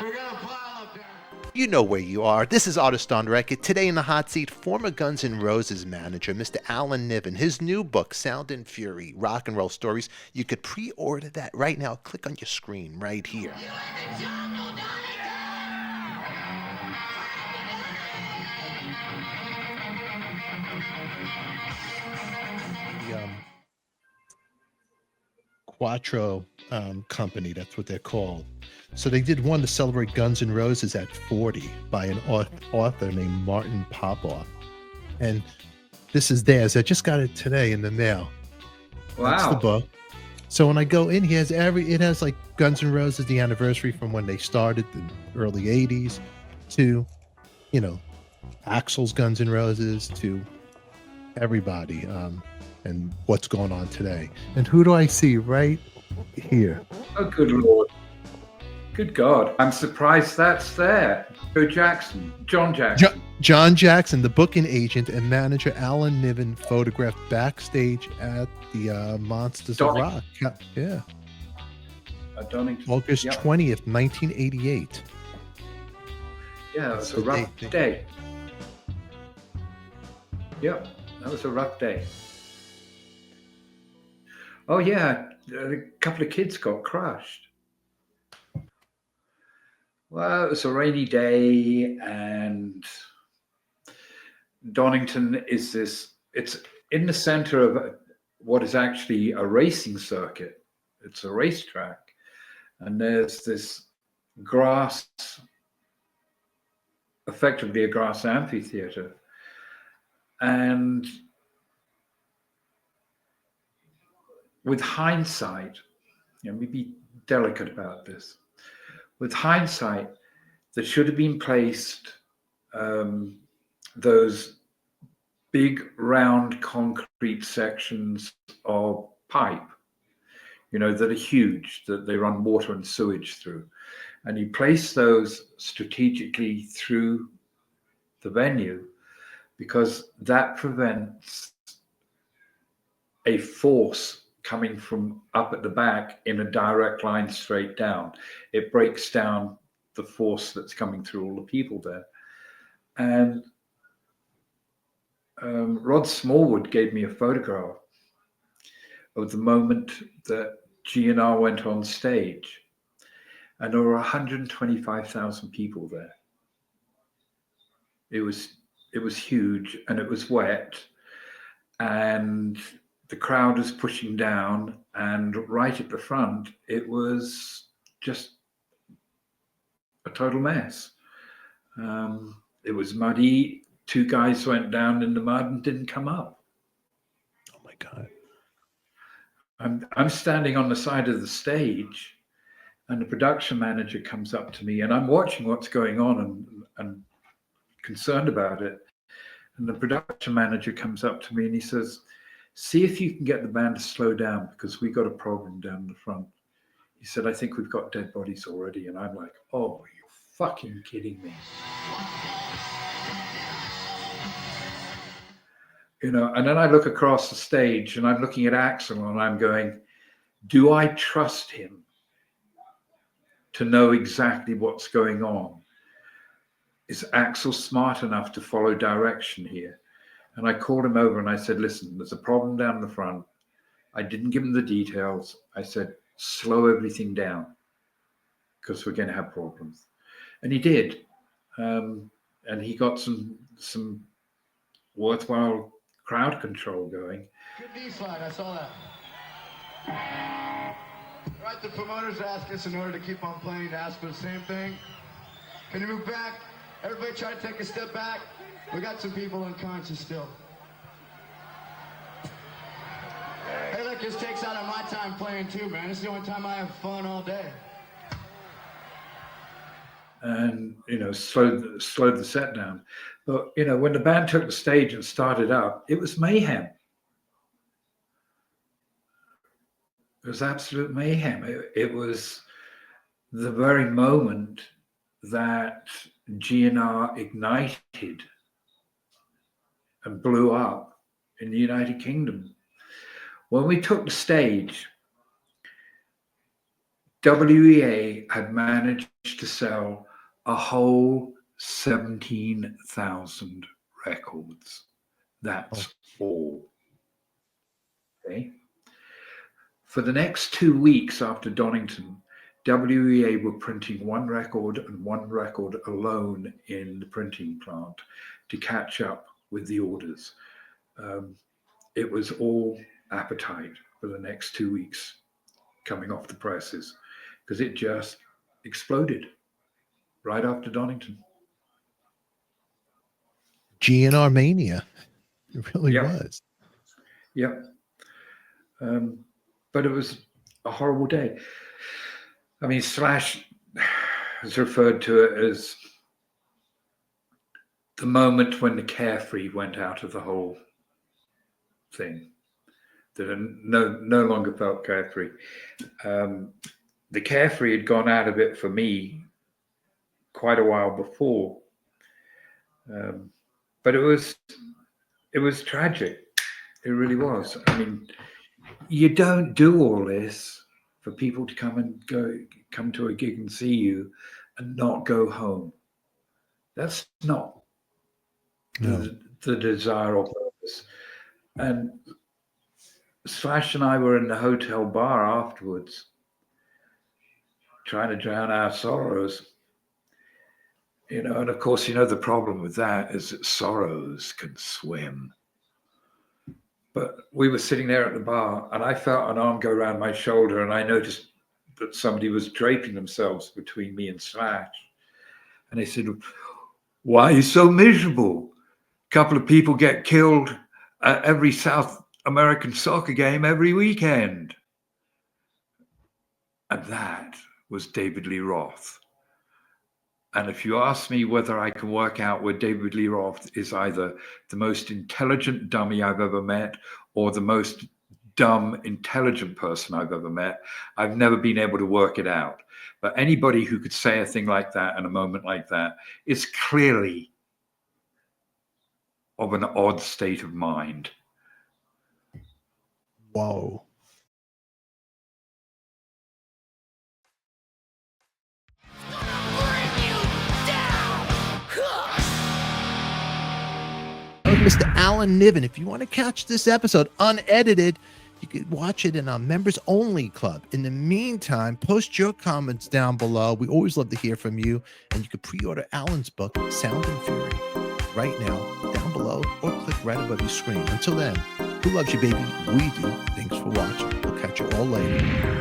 We're gonna pile up there. You know where you are. This is Artist on Record. Today in the hot seat, former Guns N' Roses manager, Mr. Alan Niven. His new book, Sound and Fury, Rock and Roll Stories. You could pre-order that right now. Click on your screen right here. The Quattro company, that's what they're called. So they did one to celebrate Guns N' Roses at 40 by an author named Martin Popoff. And this is theirs. I just got it today in the mail. Wow. That's the book. So when I go in, it has like Guns N' Roses, the anniversary from when they started, the early 80s, to, Axl's Guns N' Roses, to everybody, and what's going on today. And who do I see right here? Oh, good Lord. Good God. I'm surprised that's there. John Jackson. John Jackson, the booking agent and manager Alan Niven, photographed backstage at the Monsters of Rock. Yeah. Donington. August 20th, 1988. Yeah, it was a rough day. Yep, that was a rough day. Oh, yeah, a couple of kids got crushed. Well, it was a rainy day, and Donington is it's in the center of what is actually a racing circuit. It's a racetrack, and there's this grass, effectively a grass amphitheater. And with hindsight, let me be delicate about this. With hindsight, there should have been placed those big round concrete sections of pipe, that are huge, that they run water and sewage through. And you place those strategically through the venue, because that prevents a force coming from up at the back in a direct line straight down. It breaks down the force that's coming through all the people there. And Rod Smallwood gave me a photograph of the moment that GNR went on stage, and there were 125,000 people there. It was huge, and it was wet, and the crowd was pushing down, and right at the front, it was just a total mess. It was muddy. 2 guys went down in the mud and didn't come up. Oh my God. I'm standing on the side of the stage, and the production manager comes up to me, and I'm watching what's going on and concerned about it. And the production manager comes up to me and he says, "See if you can get the band to slow down, because we got a problem down the front." He said, "I think we've got dead bodies already." And I'm like, "Oh, you're fucking kidding me." And then I look across the stage and I'm looking at Axl and I'm going, do I trust him to know exactly what's going on? Is Axl smart enough to follow direction here? And I called him over and I said, "Listen, there's a problem down the front." I didn't give him the details. I said, "Slow everything down, because we're going to have problems." And he did. And he got some worthwhile crowd control going. Good knee slide, I saw that. Right, the promoters asked us, in order to keep on playing, to ask for the same thing. Can you move back? Everybody try to take a step back. We got some people unconscious still. Hey, look, this takes out of my time playing too, man. This is the only time I have fun all day. And, slowed the set down. But, when the band took the stage and started up, it was mayhem. It was absolute mayhem. It was the very moment that GNR ignited and blew up in the United Kingdom. When we took the stage, WEA had managed to sell a whole 17,000 records. That's all. Okay. For the next 2 weeks after Donington, WEA were printing one record and one record alone in the printing plant to catch up with the orders. It was all appetite for the next 2 weeks coming off the presses, because it just exploded right after Donington. GNR mania. It really Yep. was. Yep. But it was a horrible day. I mean, Slash has referred to it as the moment when the carefree went out of the whole thing, that I no longer felt carefree. The carefree had gone out of it for me quite a while before. But it was tragic. It really was. I mean, you don't do all this for people to come to a gig and see you and not go home. That's not the desire or purpose. And Slash and I were in the hotel bar afterwards, trying to drown our sorrows. And of course, the problem with that is that sorrows can swim. But we were sitting there at the bar, and I felt an arm go around my shoulder, and I noticed that somebody was draping themselves between me and Slash. And they said, "Why are you so miserable? A couple of people get killed at every South American soccer game every weekend." And that was David Lee Roth. And if you ask me whether I can work out where David Lee Roth is either the most intelligent dummy I've ever met or the most dumb, intelligent person I've ever met, I've never been able to work it out. But anybody who could say a thing like that in a moment like that is clearly of an odd state of mind. Whoa. Mr. Alan Niven. If you want to catch this episode unedited, you can watch it in our members only club. In the meantime, post your comments down below. We always love to hear from you. And you can pre-order Alan's book, Sound and Fury, right now down below, or click right above your screen. Until then, who loves you, baby? We do. Thanks for watching. We'll catch you all later.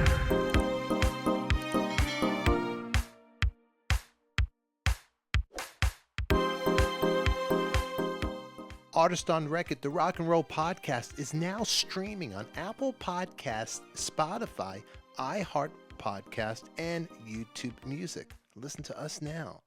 Artist on Record, the Rock and Roll Podcast, is now streaming on Apple Podcasts, Spotify, iHeart Podcast, and YouTube Music. Listen to us now.